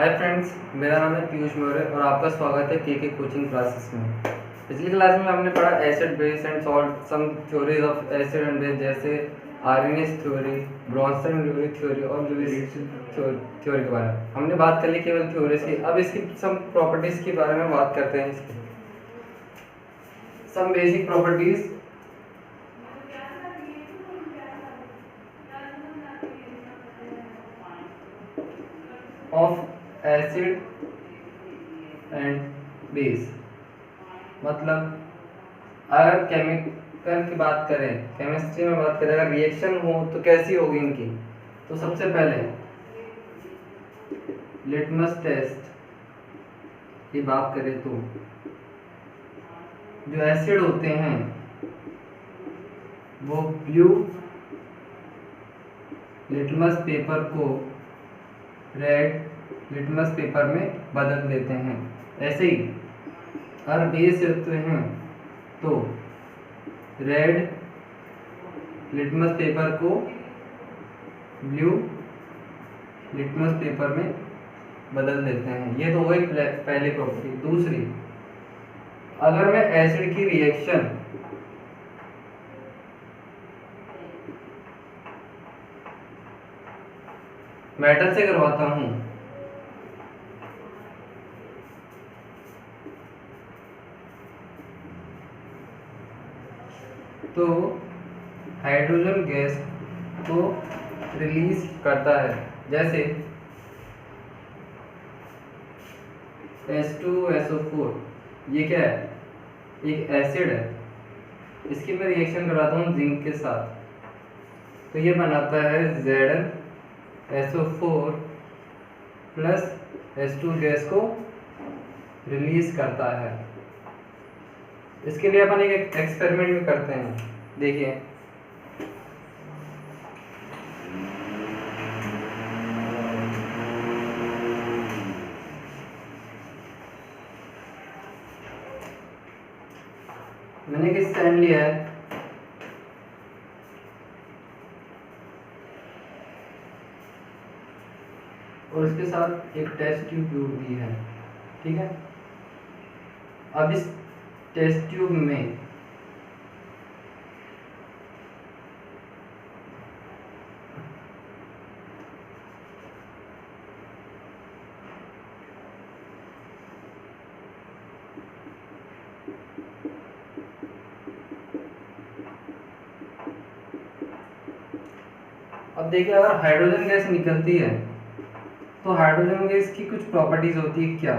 Hi friends, मेरा नाम है पीयूष मौर्य और आपका स्वागत है के कोचिंग क्लासेस में। पिछली क्लास में हमने पढ़ा acid base and salt, some theories of acid and base, जैसे आर्गेनिक थ्योरी, ब्रॉन्सन थ्योरी और लुईस थ्योरी के बारे में हमने बात कर ली, केवल थ्योरीज की। अब इसकी सम प्रॉपर्टीज के बारे में बात करते हैं। इसकी some basic properties of acid and base. मतलब अगर केमिकल की बात करें, केमिस्ट्री में बात करें, अगर रिएक्शन हो तो कैसी होगी इनकी। तो सबसे पहले लिटमस टेस्ट की बात करें तो जो एसिड होते हैं वो ब्लू लिटमस पेपर को रेड लिटमस पेपर में बदल देते हैं। ऐसे ही अगर बेस होते हैं तो रेड लिटमस पेपर को ब्लू लिटमस पेपर में बदल देते हैं। ये तो वही पहली प्रॉपर्टी। दूसरी, अगर मैं एसिड की रिएक्शन मेटल से करवाता हूं तो हाइड्रोजन गैस को रिलीज करता है। जैसे H2SO4, ये क्या है? एक एसिड है। इसकी मैं रिएक्शन कराता हूँ जिंक के साथ तो ये बनाता है ZnSO4 प्लस H2 गैस को रिलीज करता है। इसके लिए अपन एक एक्सपेरिमेंट भी करते हैं। देखिए, मैंने एक स्टैंड लिया है और इसके साथ एक टेस्ट ट्यूब जोड़ दी है। ठीक है, अब इस टेस्ट ट्यूब में अब देखिए, अगर हाइड्रोजन गैस निकलती है तो हाइड्रोजन गैस की कुछ प्रॉपर्टीज होती है। क्या?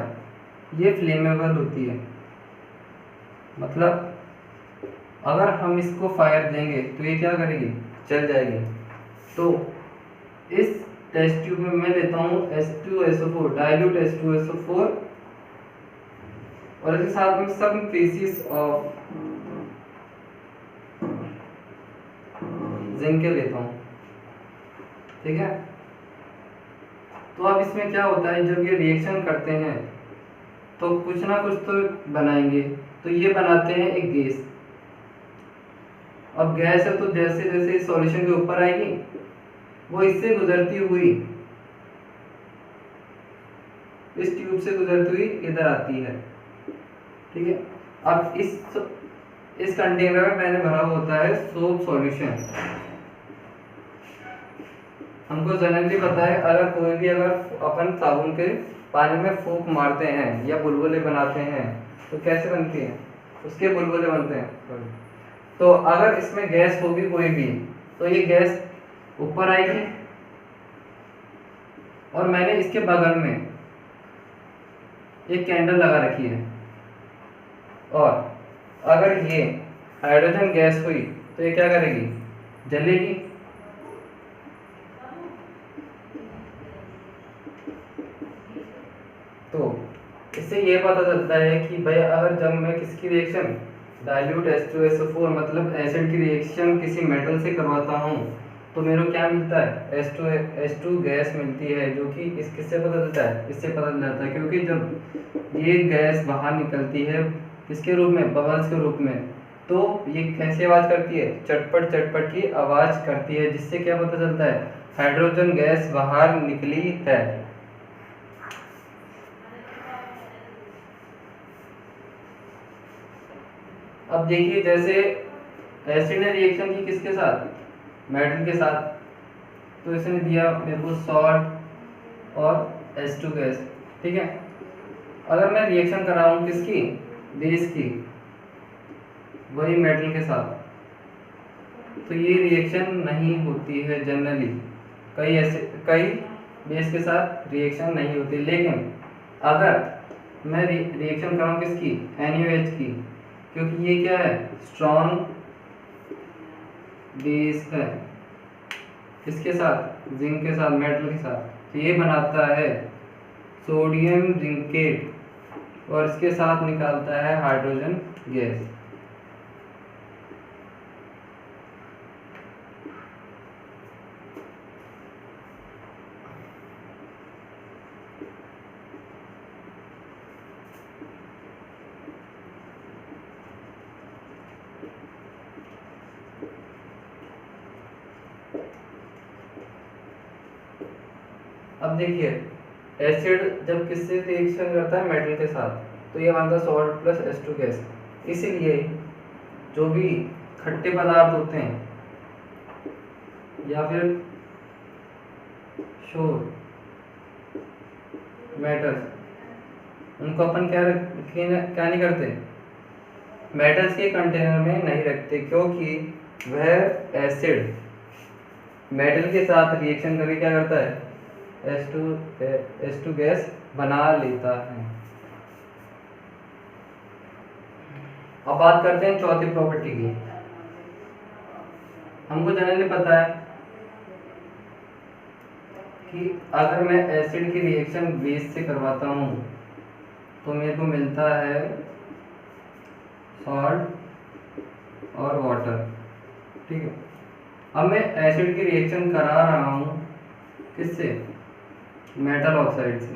ये फ्लेमेबल होती है। मतलब अगर हम इसको फायर देंगे तो ये क्या करेगी? जल जाएगी। तो इस टेस्ट ट्यूब में मैं लेता हूँ H2SO4, डाइल्यूट H2SO4, और इसके साथ में सम स्पीशीज ऑफ जिंक लेता हूँ। ठीक है, तो अब इसमें क्या होता है, जब ये रिएक्शन करते हैं तो कुछ ना कुछ तो बनाएंगे। तो ये बनाते हैं एक गैस। अब गैस है तो जैसे जैसे सॉल्यूशन के ऊपर आएगी वो इससे गुजरती हुई, इस ट्यूब से गुजरती हुई इधर आती है। ठीक है, अब इस कंटेनर में मैंने भरा होता है सोप सॉल्यूशन। हमको जनरली पता है, अगर अपन साबुन के पानी में फूंक मारते हैं या बुलबुले बनाते हैं तो कैसे बनती हैं? उसके बुलबुले बनते हैं। तो अगर इसमें गैस होगी कोई भी तो ये गैस ऊपर आएगी और मैंने इसके बगल में एक कैंडल लगा रखी है, और अगर ये हाइड्रोजन गैस हुई तो ये क्या करेगी? जलेगी। तो इससे ये पता चलता है कि भाई, अगर जब मैं किसकी रिएक्शन डाइल्यूट H2SO4 मतलब एसिड की रिएक्शन किसी मेटल से करवाता हूँ तो मेरे को क्या मिलता है? H2 गैस मिलती है, जो कि किससे पता चलता है? इससे पता चलता है, क्योंकि जब ये गैस बाहर निकलती है किसके रूप में? बबल्स के रूप में, तो ये कैसी आवाज़ करती है? चटपट चटपट की आवाज़ करती है, जिससे क्या पता चलता है? हाइड्रोजन गैस बाहर निकली है। अब देखिए जैसे एसिड ने रिएक्शन की किसके साथ, मेटल के साथ, तो इसने दिया मेरे को सॉल्ट और H2 गैस, ठीक है। अगर मैं रिएक्शन कर रहा हूँ किसकी, बेस की, वही मेटल के साथ, तो ये रिएक्शन नहीं होती है जनरली। कई बेस के साथ रिएक्शन नहीं होती। लेकिन अगर मैं रिएक्शन कर रहा हूँ किसकी, NaOH की, क्योंकि ये क्या है, स्ट्रॉन्ग बेस है, किसके साथ, जिंक के साथ, मेटल के साथ, तो ये बनाता है सोडियम जिंकेट और इसके साथ निकालता है हाइड्रोजन गैस। अब देखिए एसिड जब किससे रिएक्शन करता है, मेटल के साथ, तो ये बनता है सॉल्ट प्लस H2 गैस। इसीलिए जो भी खट्टे पदार्थ होते हैं या फिर श्योर मेटल्स, उनको अपन क्या नहीं करते, मेटल्स के कंटेनर में नहीं रखते, क्योंकि वह एसिड मेटल के साथ रिएक्शन करके क्या करता है, H2 गैस बना लेता है। अब बात करते हैं चौथी प्रॉपर्टी की। हमको जनरली पता है कि अगर मैं एसिड की रिएक्शन बेस से करवाता हूँ तो मेरे को मिलता है सॉल्ट और वाटर, ठीक है। अब मैं एसिड की रिएक्शन करा रहा हूँ किससे, मेटल ऑक्साइड से,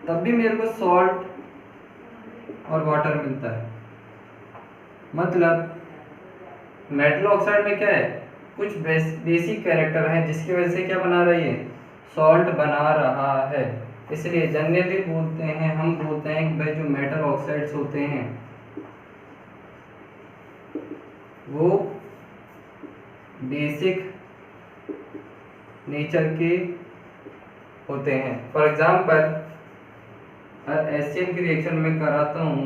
तब भी मेरे को सॉल्ट और वाटर मिलता है। मतलब मेटल ऑक्साइड में क्या है, कुछ बेसिक कैरेक्टर है जिसकी वजह से क्या बना रही है, सॉल्ट बना रहा है। इसलिए जनरली हम बोलते हैं कि भाई जो मेटल ऑक्साइड्स होते हैं वो बेसिक नेचर के होते हैं। फॉर एग्जाम्पल अगर HCl की रिएक्शन में कराता हूँ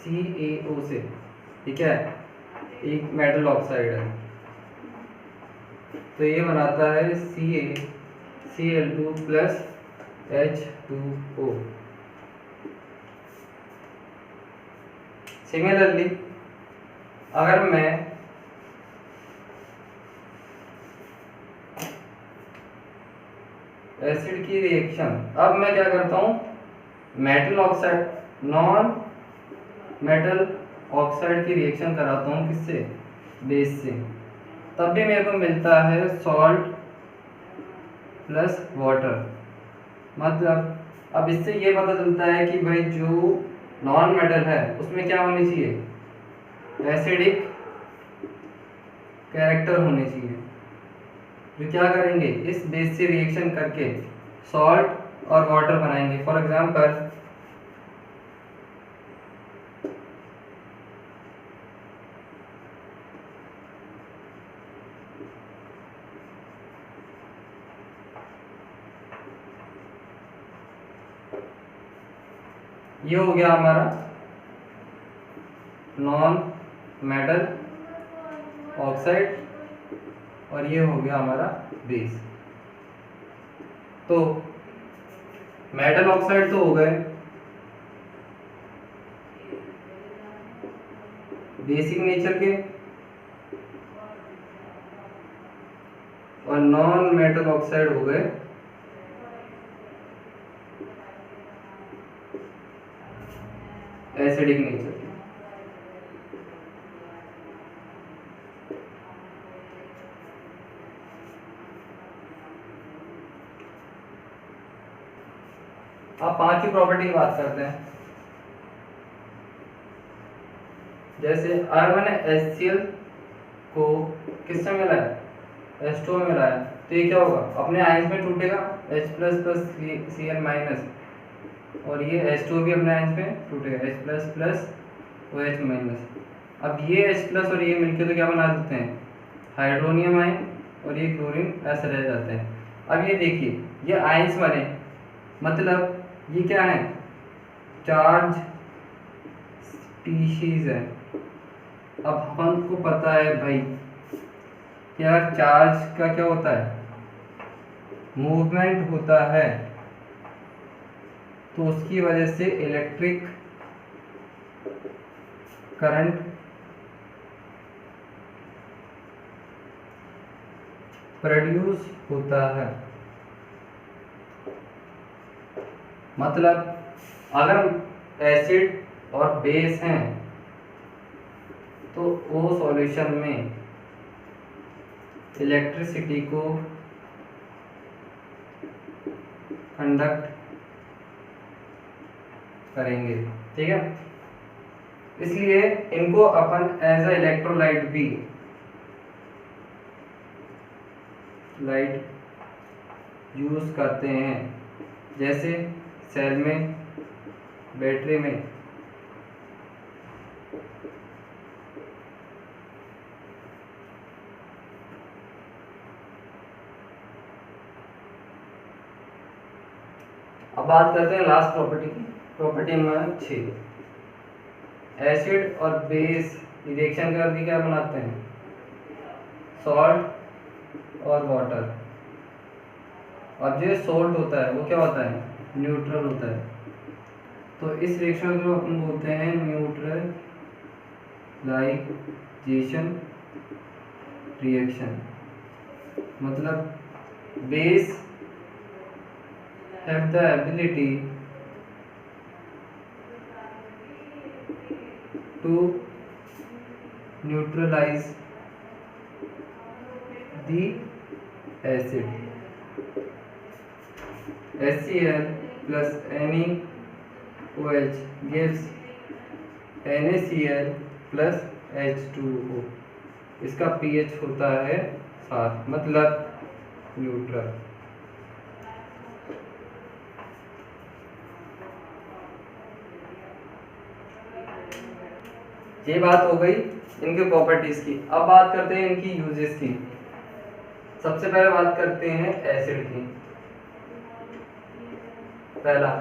CaO से, ठीक है, एक मेटल ऑक्साइड है, तो ये बनाता है Cl2 प्लस H2O। सिमिलरली अगर मैं एसिड की रिएक्शन, अब मैं क्या करता हूँ, metal oxide, non metal oxide की रिएक्शन कराता हूँ किससे, बेस से, तब भी मेरे को मिलता है सॉल्ट प्लस वाटर। मतलब अब इससे ये पता चलता है कि भाई जो नॉन मेटल है उसमें क्या होनी चाहिए, एसिडिक कैरेक्टर होने चाहिए, जो क्या करेंगे, इस बेस से रिएक्शन करके सॉल्ट और वाटर बनाएंगे। फॉर एग्जांपल ये हो गया हमारा नॉन मेटल ऑक्साइड और ये हो गया हमारा बेस। तो मेटल ऑक्साइड तो हो गए बेसिक नेचर के, और नॉन मेटल ऑक्साइड हो गए एसिडिक नेचर के। अब पांचवी प्रॉपर्टी की बात करते हैं। जैसे अगर मैंने HCl को किससे मिलाया, H2O में मिलाया, तो ये क्या होगा, अपने आयंस में टूटेगा, H plus plus Cl minus, और ये H2 भी अपने आयंस में टूटेगा, H plus plus OH minus. अब ये H प्लस और ये मिलकर तो क्या बना देते हैं, हाइड्रोनियम आयन, और ये क्लोरीन ऐसे रह जाते हैं। अब ये देखिए, ये आयंस बने, मतलब ये क्या है, चार्ज स्पीशीज है। अब अपन को पता है भाई कि यार चार्ज का क्या होता है, मूवमेंट होता है, तो उसकी वजह से इलेक्ट्रिक करंट प्रोड्यूस होता है। मतलब अगर एसिड और बेस हैं तो वो सॉल्यूशन में इलेक्ट्रिसिटी को कंडक्ट करेंगे, ठीक है। इसलिए इनको अपन एज अ इलेक्ट्रोलाइट भी लाइट यूज करते हैं, जैसे सेल में, बैटरी में। अब बात करते हैं लास्ट प्रॉपर्टी की, प्रॉपर्टी नंबर 6। एसिड और बेस रिएक्शन करके क्या बनाते हैं, सॉल्ट और वाटर। और जो सॉल्ट होता है वो क्या होता है, न्यूट्रल होता है। तो इस रिएक्शन को अपन बोलते हैं न्यूट्रलाइजेशन रिएक्शन। मतलब base have the ability to neutralize the acid. HCl plus NaOH gives NaCl plus H2O। इसका pH होता है 7, मतलब न्यूट्रल। ये बात हो गई इनके प्रॉपर्टीज की। अब बात करते हैं इनकी यूजेस की। सबसे पहले बात करते हैं एसिड की। पहला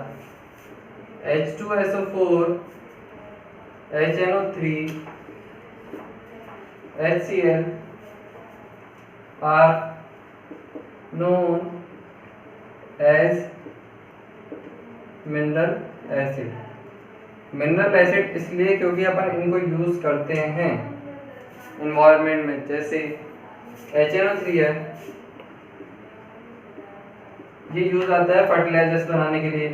H2SO4 HNO3 HCl are known as mineral acid। Mineral acid इसलिए क्योंकि अपन इनको यूज करते हैं एनवायरनमेंट में, जैसे HNO3 है, ये यूज आता है फर्टिलाइजर्स बनाने के लिए।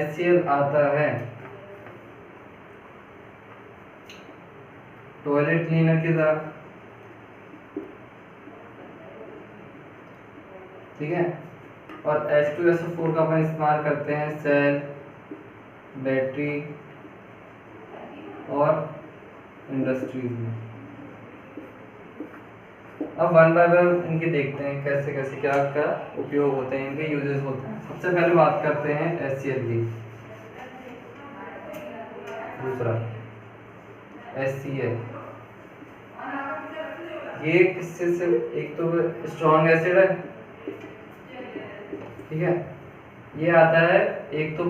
HCl आता है टॉयलेट क्लीनर की तरह, ठीक है। और H2SO4 का अपन इस्तेमाल करते हैं सेल, बैटरी और इंडस्ट्रीज में। अब वन बाय वन इनके देखते हैं कैसे कैसे क्या क्या उपयोग होते हैं, इनके यूजेस होते हैं। सबसे पहले बात करते हैं HCl की। दूसरा HCl, ये किससे से, एक तो स्ट्रॉन्ग एसिड है, ठीक है। ये आता है एक तो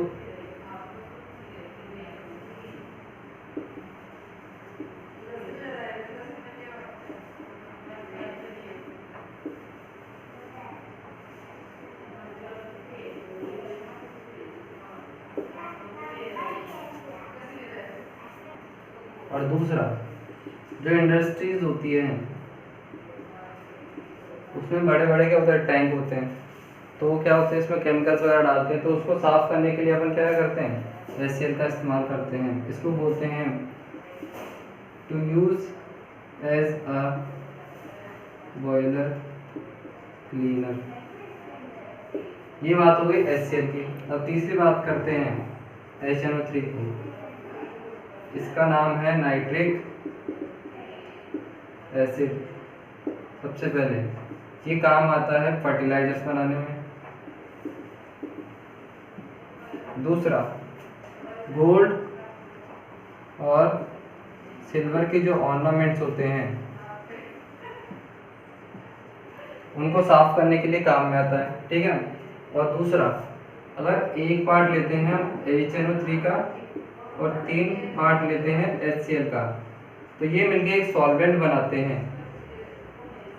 और दूसरा जो इंडस्ट्रीज होती है उसमें बड़े बड़े क्या होते हैं, टैंक होते हैं। तो वो क्या होते हैं, इसमें केमिकल्स वगैरह डालते हैं, तो उसको साफ करने के लिए अपन क्या करते हैं, HCl का इस्तेमाल करते हैं। इसको बोलते हैं to use as a boiler cleaner. ये बात हो गई HCl की। अब तीसरी बात करते हैं HNO3 की। इसका नाम है नाइट्रिक एसिड सबसे पहले ये काम आता है फर्टिलाइजर्स बनाने में। दूसरा, गोल्ड और सिल्वर के जो ऑर्नामेंट्स होते हैं उनको साफ करने के लिए काम में आता है, ठीक है। और दूसरा, अगर एक पार्ट लेते हैं HNO3 का और 3 पार्ट लेते हैं HCl का, तो ये मिलके एक सॉल्वेंट बनाते हैं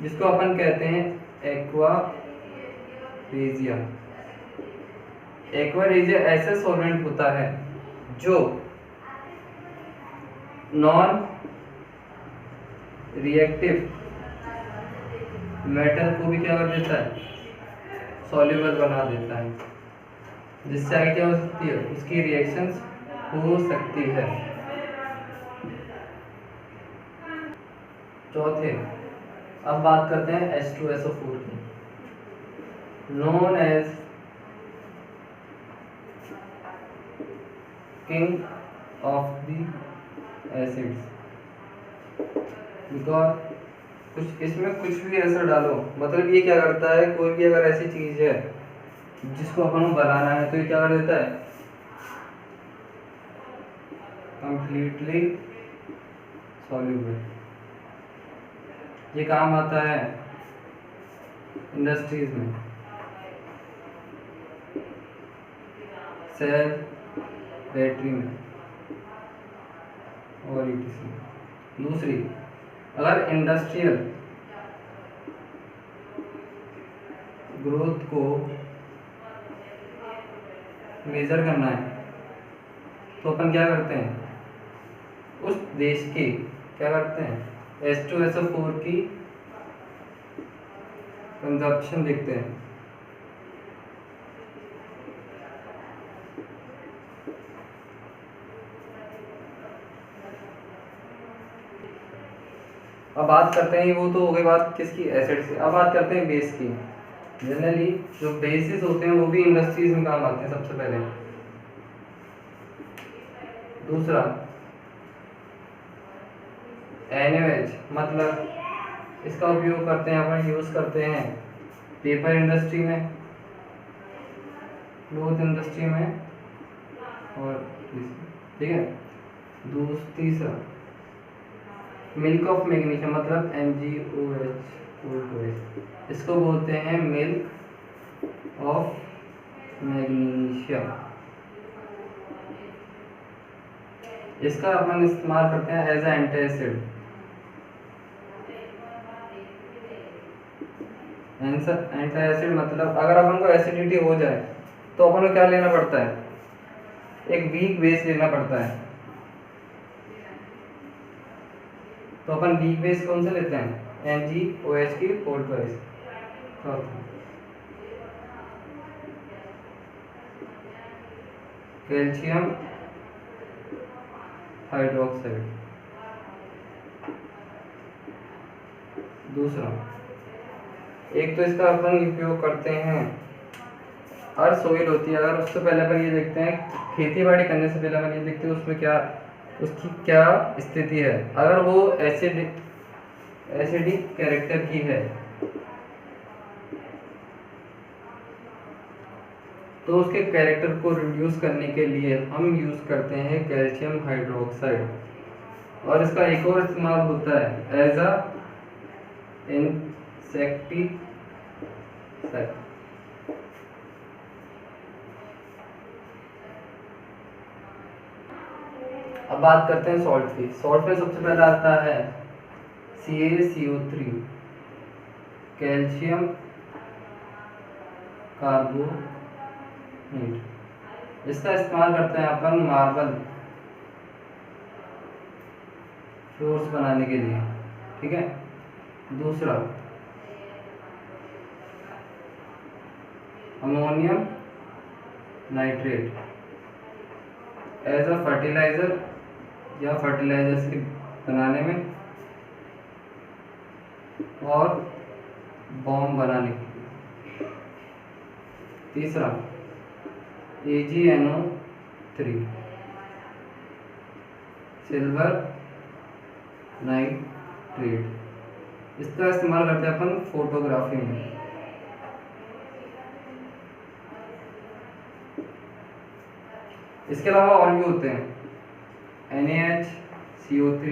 जिसको अपन कहते हैं एक्वा रेजिया। एक्वा रेजिया ऐसा सॉल्वेंट होता है जो नॉन रिएक्टिव मेटल को भी क्या कर देता है, सॉल्युबल बना देता है, जिससे आगे क्या हो सकती है, उसकी रिएक्शंस हो सकती है। चौथे, अब बात करते हैं H2SO4 की, known as king of the acids, because कुछ इसमें कुछ भी ऐसा डालो, मतलब ये क्या करता है, कोई भी अगर ऐसी चीज है जिसको अपन को बनाना है तो ये क्या कर देता है, कंप्लीटली सॉल्युबल। ये काम आता है इंडस्ट्रीज में, सेल, बैटरी में और etc। दूसरी, अगर इंडस्ट्रियल ग्रोथ को मेजर करना है तो अपन क्या करते हैं, उस देश के क्या करते हैं, H2SO4 की कंजप्शन देखते हैं। अब बात करते हैं, वो तो हो गई बात किसकी, एसिड से। अब बात करते हैं बेस की। जनरली जो बेसिस होते हैं वो भी इंडस्ट्रीज में काम आते हैं सबसे पहले। दूसरा, NaOH, मतलब इसका उपयोग करते हैं अपन, यूज करते हैं पेपर इंडस्ट्री में, क्लोथ इंडस्ट्री में और ठीक है। तीसरा, मिल्क ऑफ मैग्नीशियम, मतलब MgOH, इसको बोलते हैं मिल्क ऑफ मैग्नीशियम। इसका अपन इस्तेमाल करते हैं एज ए एंटासिड। एंटासिड मतलब अगर अपन को एसिडिटी हो जाए तो अपन को क्या लेना पड़ता है, एक वीक बेस लेना पड़ता है। तो अपन वीक बेस कौन सा लेते हैं, MgOH की होल ट्वाइस। Calcium hydroxide. दूसरा, एक तो इसका अपन उपयोग करते हैं, हर सोइल होती है, अगर उससे पहले अपन ये देखते हैं, खेती बाड़ी करने से पहले अपन ये देखते हैं उसमें क्या, उसकी क्या स्थिति है। अगर वो एसिडिक कैरेक्टर की है तो उसके कैरेक्टर को रिड्यूस करने के लिए हम यूज करते हैं कैल्शियम हाइड्रोक्साइड। और इसका एक और इस्तेमाल होता है एज अ इंसेक्टिसाइड। अब बात करते हैं सॉल्ट की। सॉल्ट में सबसे पहले आता है CaCO3, कैल्शियम कार्बोनेट। इसका इस्तेमाल करते हैं अपन मार्बल फ्लोर्स बनाने के लिए, ठीक है। दूसरा, ammonium nitrate as a fertiliser या फर्टिलाइजर्स के बनाने में और बॉम्ब बनाने के लिए। तीसरा, AgNO3, सिल्वर नाइट्रेट इसका इस्तेमाल करते हैं अपन फोटोग्राफी में। इसके अलावा और भी होते हैं NaHCO3,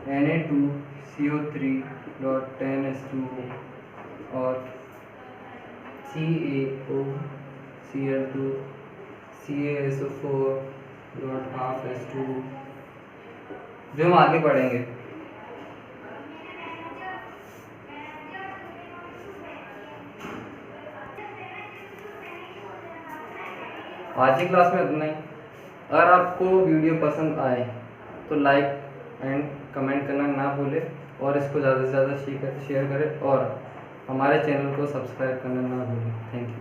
Na2CO3.10H2O और CaOCl2 CaSO4.12H2O, जो हम आगे पढ़ेंगे। आज की क्लास में इतना ही। अगर आपको वीडियो पसंद आए तो लाइक एंड कमेंट करना ना भूलें और इसको ज़्यादा से ज़्यादा शेयर करें और हमारे चैनल को सब्सक्राइब करना ना भूलें। Thank you.